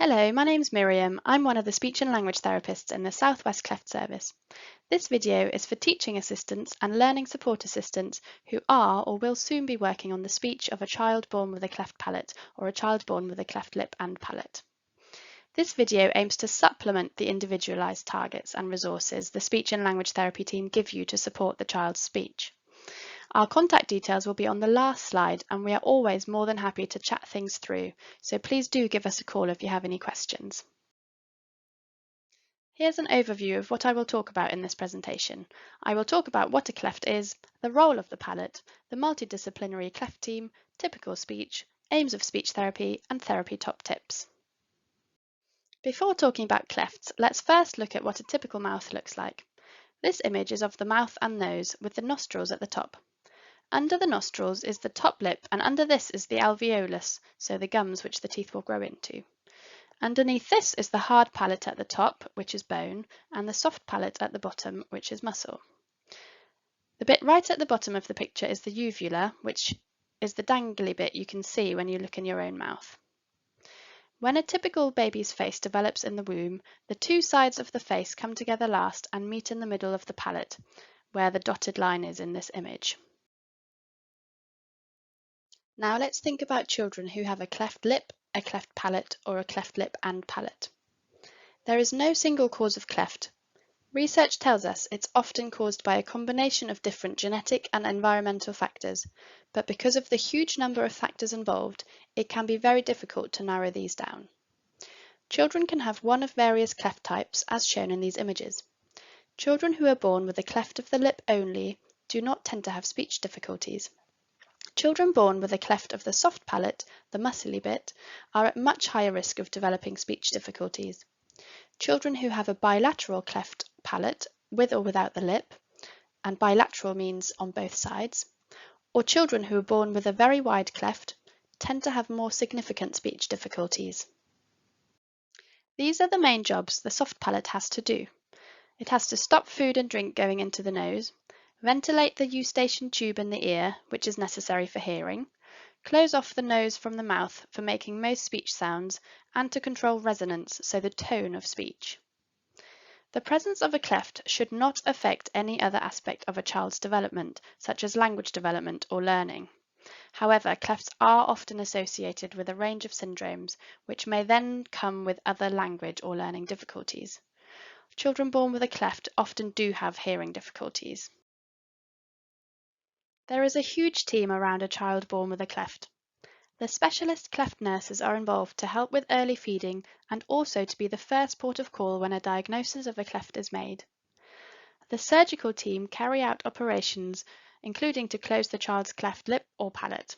Hello, my name's Miriam. I'm one of the speech and language therapists in the South West Cleft Service. This video is for teaching assistants and learning support assistants who are or will soon be working on the speech of a child born with a cleft palate or a child born with a cleft lip and palate. This video aims to supplement the individualised targets and resources the speech and language therapy team give you to support the child's speech. Our contact details will be on the last slide, and we are always more than happy to chat things through, so please do give us a call if you have any questions. Here's an overview of what I will talk about in this presentation. I will talk about what a cleft is, the role of the palate, the multidisciplinary cleft team, typical speech, aims of speech therapy, and therapy top tips. Before talking about clefts, let's first look at what a typical mouth looks like. This image is of the mouth and nose with the nostrils at the top. Under the nostrils is the top lip, and under this is the alveolus, so the gums which the teeth will grow into. Underneath this is the hard palate at the top, which is bone, and the soft palate at the bottom, which is muscle. The bit right at the bottom of the picture is the uvula, which is the dangly bit you can see when you look in your own mouth. When a typical baby's face develops in the womb, the two sides of the face come together last and meet in the middle of the palate, where the dotted line is in this image. Now let's think about children who have a cleft lip, a cleft palate, or a cleft lip and palate. There is no single cause of cleft. Research tells us it's often caused by a combination of different genetic and environmental factors, but because of the huge number of factors involved, it can be very difficult to narrow these down. Children can have one of various cleft types, as shown in these images. Children who are born with a cleft of the lip only do not tend to have speech difficulties. Children born with a cleft of the soft palate, the muscly bit, are at much higher risk of developing speech difficulties. Children who have a bilateral cleft palate, with or without the lip, and bilateral means on both sides, or children who are born with a very wide cleft, tend to have more significant speech difficulties. These are the main jobs the soft palate has to do. It has to stop food and drink going into the nose, ventilate the eustachian tube in the ear, which is necessary for hearing, close off the nose from the mouth for making most speech sounds, and to control resonance, so the tone of speech. The presence of a cleft should not affect any other aspect of a child's development, such as language development or learning. However, clefts are often associated with a range of syndromes, which may then come with other language or learning difficulties. Children born with a cleft often do have hearing difficulties. There is a huge team around a child born with a cleft. The specialist cleft nurses are involved to help with early feeding and also to be the first port of call when a diagnosis of a cleft is made. The surgical team carry out operations, including to close the child's cleft lip or palate.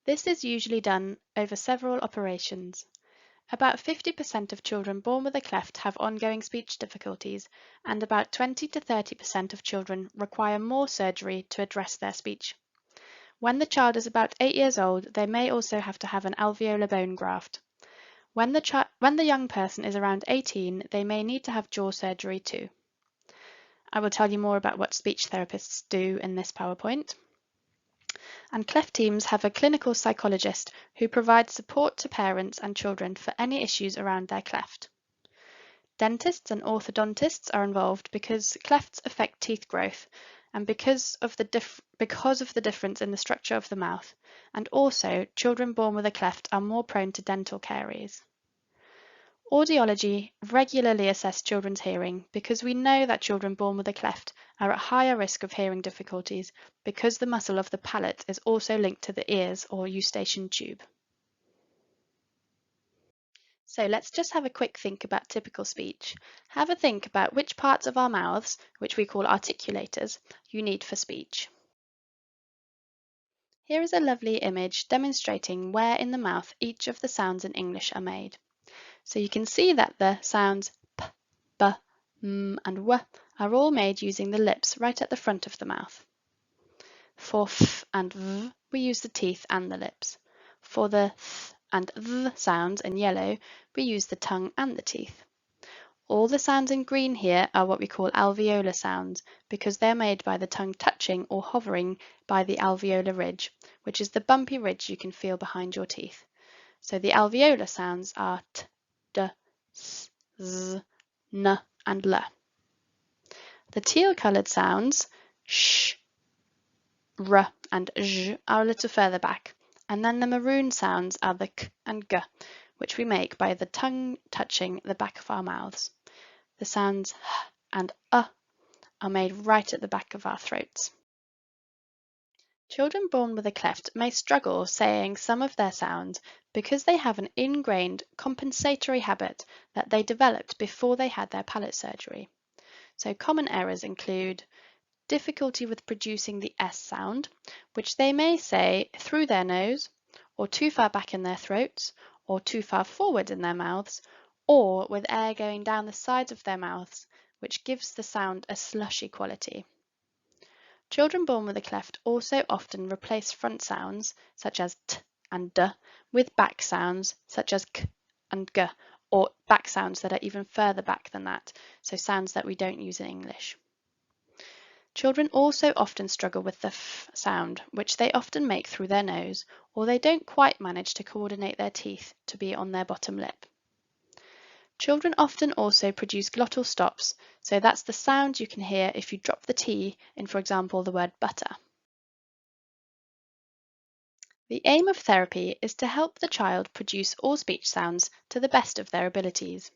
This is usually done over several operations. About 50% of children born with a cleft have ongoing speech difficulties, and about 20 to 30% of children require more surgery to address their speech. When the child is about 8 years old, they may also have to have an alveolar bone graft. When the young person is around 18, they may need to have jaw surgery too. I will tell you more about what speech therapists do in this PowerPoint. And cleft teams have a clinical psychologist who provides support to parents and children for any issues around their cleft. Dentists and orthodontists are involved because clefts affect teeth growth and because of the difference in the structure of the mouth, and also children born with a cleft are more prone to dental caries. Audiology regularly assess children's hearing because we know that children born with a cleft are at higher risk of hearing difficulties because the muscle of the palate is also linked to the ears or eustachian tube. So let's just have a quick think about typical speech. Have a think about which parts of our mouths, which we call articulators, you need for speech. Here is a lovely image demonstrating where in the mouth each of the sounds in English are made. So you can see that the sounds p, b, m, and w are all made using the lips right at the front of the mouth. For f and v, we use the teeth and the lips. For the th and th sounds in yellow, we use the tongue and the teeth. All the sounds in green here are what we call alveolar sounds because they're made by the tongue touching or hovering by the alveolar ridge, which is the bumpy ridge you can feel behind your teeth. So the alveolar sounds are t, d, s, z, n, and l. The teal-coloured sounds sh, r, and zh are a little further back, and then the maroon sounds are the k and g, which we make by the tongue touching the back of our mouths. The sounds h and are made right at the back of our throats. Children born with a cleft may struggle saying some of their sounds because they have an ingrained compensatory habit that they developed before they had their palate surgery. So common errors include difficulty with producing the S sound, which they may say through their nose, or too far back in their throats, or too far forward in their mouths, or with air going down the sides of their mouths, which gives the sound a slushy quality. Children born with a cleft also often replace front sounds, such as t and d, with back sounds, such as k and g, or back sounds that are even further back than that, so sounds that we don't use in English. Children also often struggle with the f sound, which they often make through their nose, or they don't quite manage to coordinate their teeth to be on their bottom lip. Children often also produce glottal stops, so that's the sound you can hear if you drop the T in, for example, the word butter. The aim of therapy is to help the child produce all speech sounds to the best of their abilities.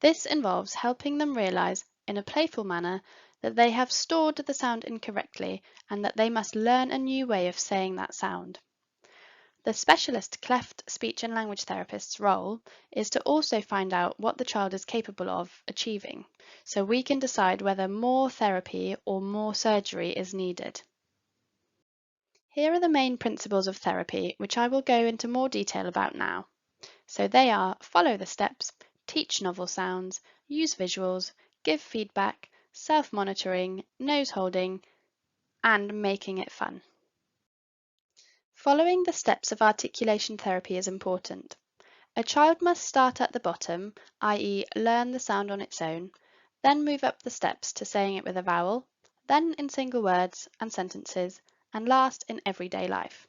This involves helping them realize, in a playful manner, that they have stored the sound incorrectly and that they must learn a new way of saying that sound. The specialist cleft speech and language therapist's role is to also find out what the child is capable of achieving, so we can decide whether more therapy or more surgery is needed. Here are the main principles of therapy, which I will go into more detail about now. So they are: follow the steps, teach novel sounds, use visuals, give feedback, self-monitoring, nose holding, and making it fun. Following the steps of articulation therapy is important. A child must start at the bottom, i.e. learn the sound on its own, then move up the steps to saying it with a vowel, then in single words and sentences, and last in everyday life.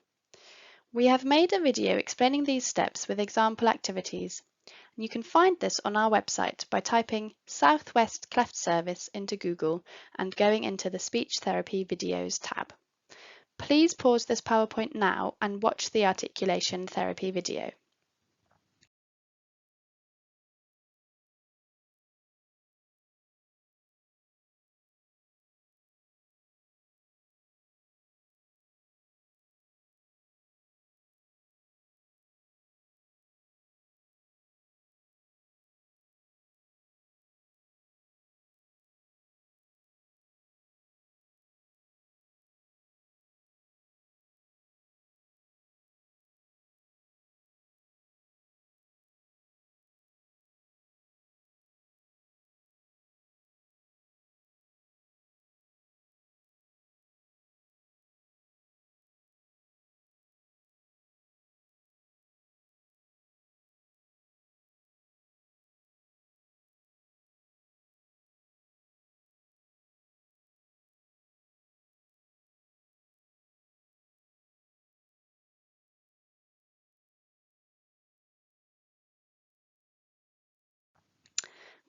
We have made a video explaining these steps with example activities. You can find this on our website by typing Southwest Cleft Service into Google and going into the Speech Therapy Videos tab. Please pause this PowerPoint now and watch the articulation therapy video.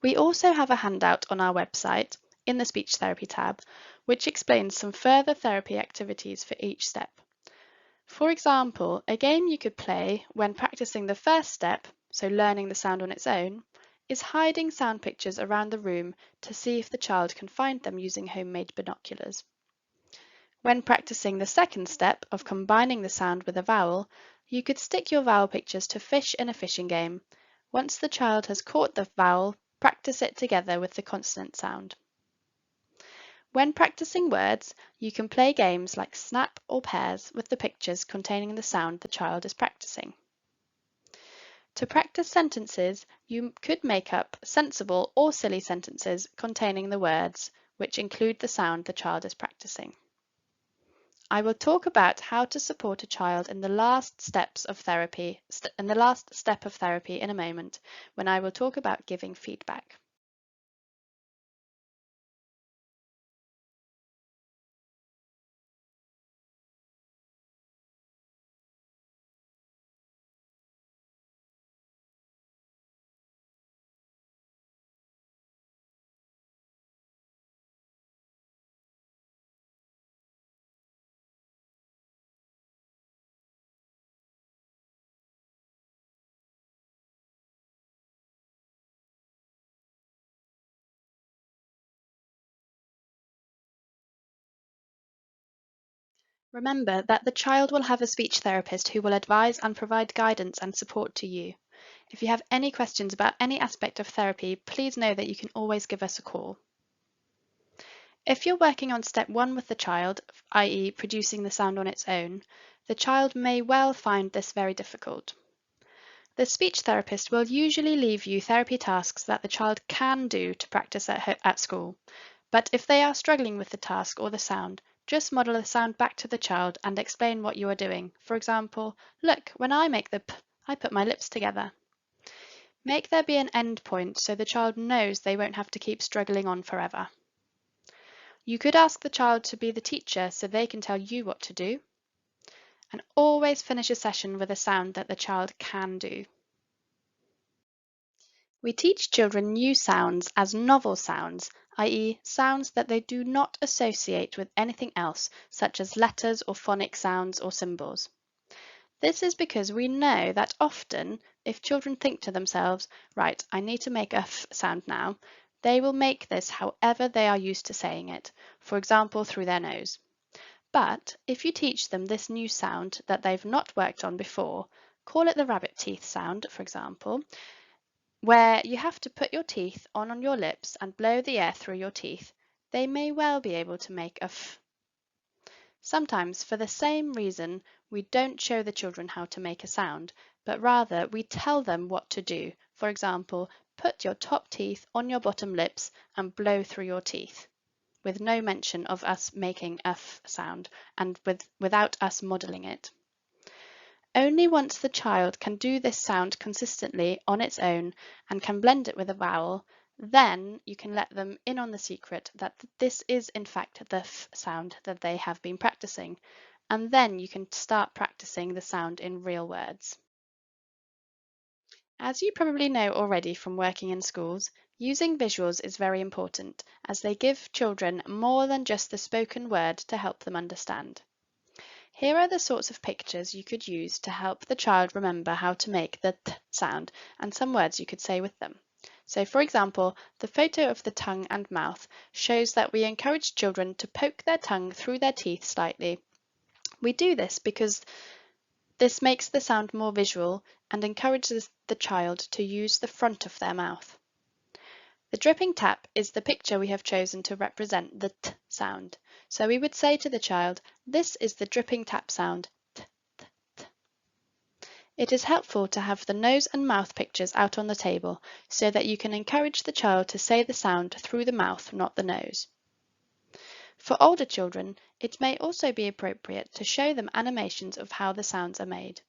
We also have a handout on our website in the Speech Therapy tab, which explains some further therapy activities for each step. For example, a game you could play when practicing the first step, so learning the sound on its own, is hiding sound pictures around the room to see if the child can find them using homemade binoculars. When practicing the second step of combining the sound with a vowel, you could stick your vowel pictures to fish in a fishing game. Once the child has caught the vowel, practice it together with the consonant sound. When practicing words, you can play games like snap or pairs with the pictures containing the sound the child is practicing. To practice sentences, you could make up sensible or silly sentences containing the words, which include the sound the child is practicing. I will talk about how to support a child in the last step of therapy in a moment, when I will talk about giving feedback. Remember that the child will have a speech therapist who will advise and provide guidance and support to you. If you have any questions about any aspect of therapy, please know that you can always give us a call. If you're working on step 1 with the child, i.e. producing the sound on its own, the child may well find this very difficult. The speech therapist will usually leave you therapy tasks that the child can do to practice at school, but if they are struggling with the task or the sound, just model the sound back to the child and explain what you are doing. For example, look, when I make the p, I put my lips together. Make there be an end point so the child knows they won't have to keep struggling on forever. You could ask the child to be the teacher so they can tell you what to do. And always finish a session with a sound that the child can do. We teach children new sounds as novel sounds, i.e. sounds that they do not associate with anything else, such as letters or phonic sounds or symbols. This is because we know that often, if children think to themselves, right, I need to make a f sound now, they will make this however they are used to saying it, for example through their nose. But if you teach them this new sound that they've not worked on before, call it the rabbit teeth sound, for example, where you have to put your teeth on your lips and blow the air through your teeth, they may well be able to make a f. Sometimes, for the same reason, we don't show the children how to make a sound, but rather we tell them what to do. For example, put your top teeth on your bottom lips and blow through your teeth, with no mention of us making a f sound and without us modelling it. Only once the child can do this sound consistently on its own and can blend it with a vowel, then you can let them in on the secret that this is in fact the f sound that they have been practicing, and then you can start practicing the sound in real words. As you probably know already from working in schools, using visuals is very important as they give children more than just the spoken word to help them understand. Here are the sorts of pictures you could use to help the child remember how to make the t sound and some words you could say with them. So for example, the photo of the tongue and mouth shows that we encourage children to poke their tongue through their teeth slightly. We do this because this makes the sound more visual and encourages the child to use the front of their mouth. The dripping tap is the picture we have chosen to represent the t sound. So we would say to the child, this is the dripping tap sound, t, t, t. It is helpful to have the nose and mouth pictures out on the table so that you can encourage the child to say the sound through the mouth, not the nose. For older children, it may also be appropriate to show them animations of how the sounds are made.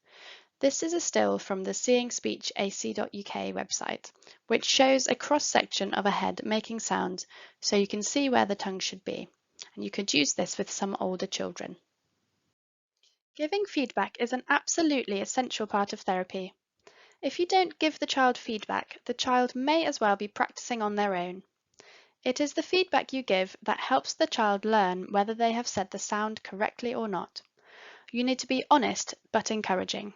This is a still from the seeing-speech-ac.uk website, which shows a cross-section of a head making sounds so you can see where the tongue should be, and you could use this with some older children. Giving feedback is an absolutely essential part of therapy. If you don't give the child feedback, the child may as well be practicing on their own. It is the feedback you give that helps the child learn whether they have said the sound correctly or not. You need to be honest but encouraging.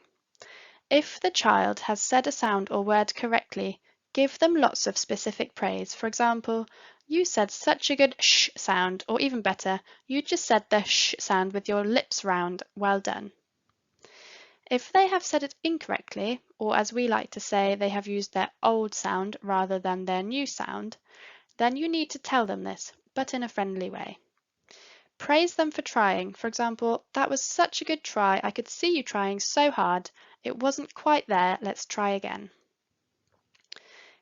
If the child has said a sound or word correctly, give them lots of specific praise. For example, you said such a good sh sound, or even better, you just said the sh sound with your lips round, well done. If they have said it incorrectly, or as we like to say, they have used their old sound rather than their new sound, then you need to tell them this, but in a friendly way. Praise them for trying. For example, that was such a good try. I could see you trying so hard. It wasn't quite there. Let's try again.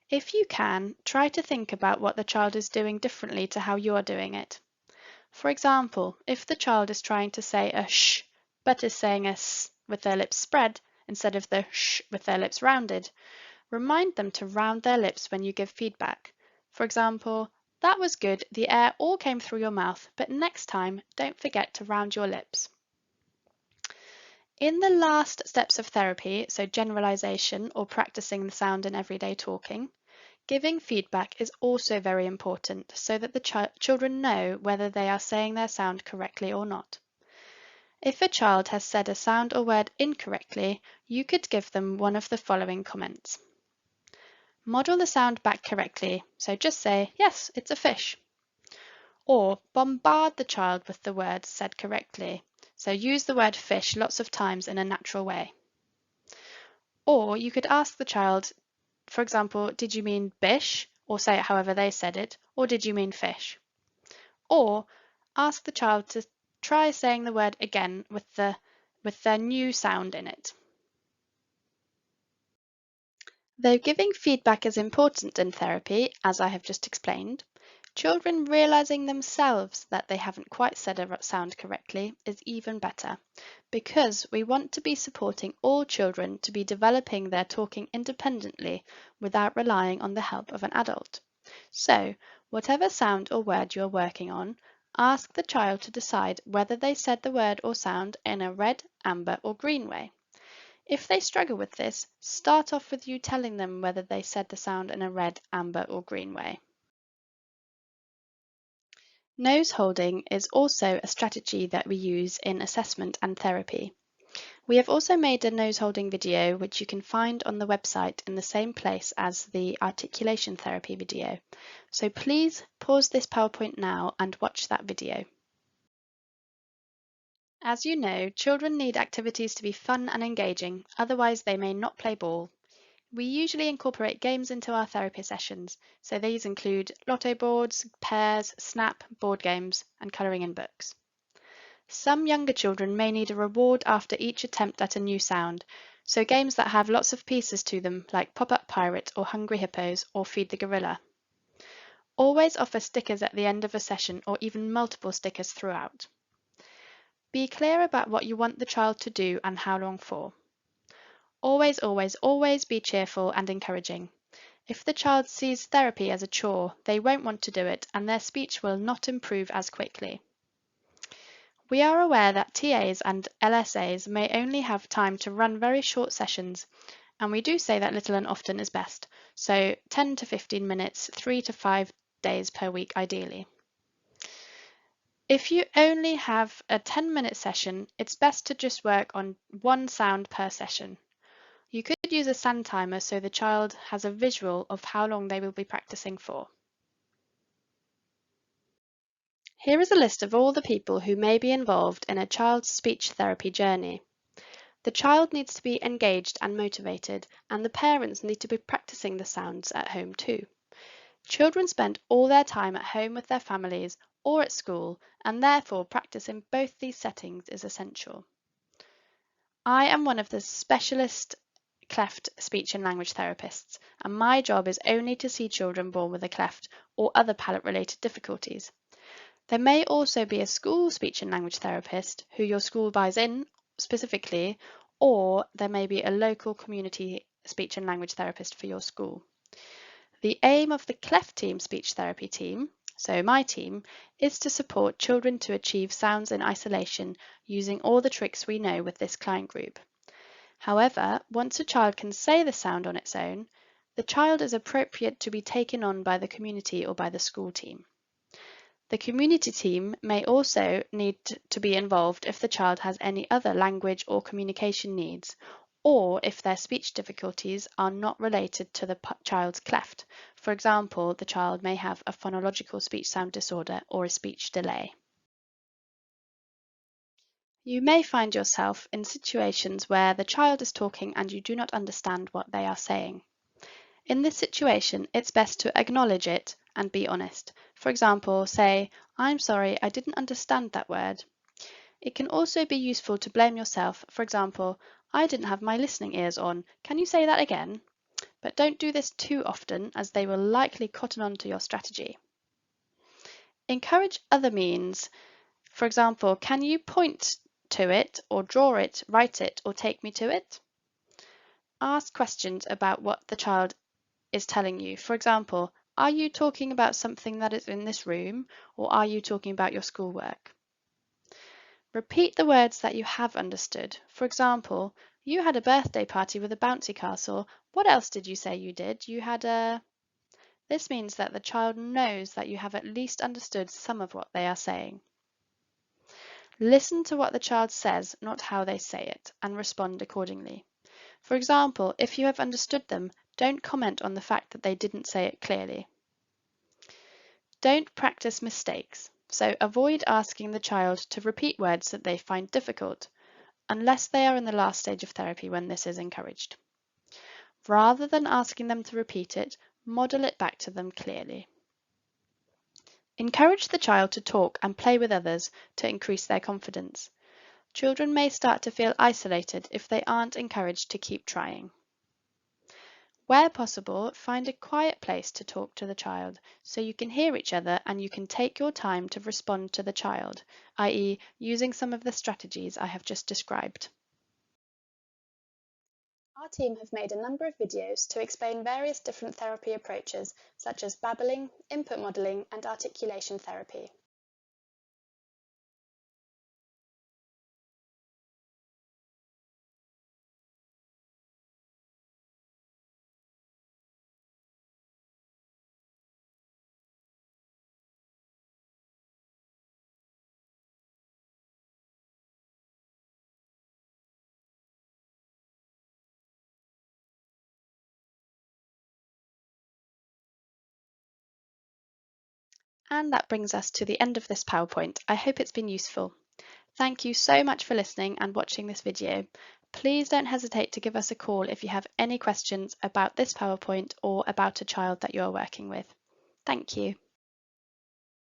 If you can, try to think about what the child is doing differently to how you are doing it. For example, if the child is trying to say a sh, but is saying a s with their lips spread instead of the sh with their lips rounded, remind them to round their lips when you give feedback. For example, that was good, the air all came through your mouth, but next time don't forget to round your lips. In the last steps of therapy, so generalization or practicing the sound in everyday talking, giving feedback is also very important so that the children know whether they are saying their sound correctly or not. If a child has said a sound or word incorrectly, you could give them one of the following comments. Model the sound back correctly, so just say, yes, it's a fish. Or bombard the child with the words said correctly. So use the word fish lots of times in a natural way. Or you could ask the child, for example, did you mean bish? Or say it however they said it, or did you mean fish? Or ask the child to try saying the word again with their new sound in it. Though giving feedback is important in therapy, as I have just explained, children realizing themselves that they haven't quite said a sound correctly is even better, because we want to be supporting all children to be developing their talking independently without relying on the help of an adult. So, whatever sound or word you are working on, ask the child to decide whether they said the word or sound in a red, amber, or green way. If they struggle with this, start off with you telling them whether they said the sound in a red, amber, or green way. Nose holding is also a strategy that we use in assessment and therapy. We have also made a nose holding video which you can find on the website in the same place as the articulation therapy video. So please pause this PowerPoint now and watch that video. As you know, children need activities to be fun and engaging, otherwise they may not play ball. We usually incorporate games into our therapy sessions, so these include lotto boards, pairs, snap, board games, and colouring in books. Some younger children may need a reward after each attempt at a new sound, so games that have lots of pieces to them, like Pop-Up Pirate or Hungry Hippos or Feed the Gorilla. Always offer stickers at the end of a session or even multiple stickers throughout. Be clear about what you want the child to do and how long for. Always, always, always be cheerful and encouraging. If the child sees therapy as a chore, they won't want to do it and their speech will not improve as quickly. We are aware that TAs and LSAs may only have time to run very short sessions, and we do say that little and often is best, so 10 to 15 minutes, 3 to 5 days per week ideally. If you only have a 10-minute session, it's best to just work on one sound per session. You could use a sound timer so the child has a visual of how long they will be practicing for. Here is a list of all the people who may be involved in a child's speech therapy journey. The child needs to be engaged and motivated, and the parents need to be practicing the sounds at home too. Children spend all their time at home with their families or at school, and therefore practice in both these settings is essential. I am one of the specialist cleft speech and language therapists, and my job is only to see children born with a cleft or other palate-related difficulties. There may also be a school speech and language therapist who your school buys in specifically, or there may be a local community speech and language therapist for your school. The aim of the cleft team speech therapy team, so my team, is to support children to achieve sounds in isolation using all the tricks we know with this client group. However, once a child can say the sound on its own, the child is appropriate to be taken on by the community or by the school team. The community team may also need to be involved if the child has any other language or communication needs, or if their speech difficulties are not related to the child's cleft. For example, the child may have a phonological speech sound disorder or a speech delay. You may find yourself in situations where the child is talking and you do not understand what they are saying. In this situation, it's best to acknowledge it and be honest. For example, say, "I'm sorry, I didn't understand that word." It can also be useful to blame yourself. For example, "I didn't have my listening ears on. Can you say that again?" But don't do this too often, as they will likely cotton on to your strategy. Encourage other means. For example, "Can you point to it, or draw it, write it, or take me to it?" Ask questions about what the child is telling you. For example, "Are you talking about something that is in this room, or are you talking about your schoolwork?" Repeat the words that you have understood. For example, "You had a birthday party with a bouncy castle. What else did you say you did? You had a..." This means that the child knows that you have at least understood some of what they are saying. Listen to what the child says, not how they say it, and respond accordingly. For example, if you have understood them, don't comment on the fact that they didn't say it clearly. Don't practice mistakes. so avoid asking the child to repeat words that they find difficult, unless they are in the last stage of therapy when this is encouraged. Rather than asking them to repeat it, model it back to them clearly. Encourage the child to talk and play with others to increase their confidence. Children may start to feel isolated if they aren't encouraged to keep trying. Where possible, find a quiet place to talk to the child so you can hear each other and you can take your time to respond to the child, i.e., using some of the strategies I have just described. Our team have made a number of videos to explain various different therapy approaches such as babbling, input modelling and articulation therapy. And that brings us to the end of this PowerPoint. I hope it's been useful. Thank you so much for listening and watching this video. Please don't hesitate to give us a call if you have any questions about this PowerPoint or about a child that you are working with. Thank you.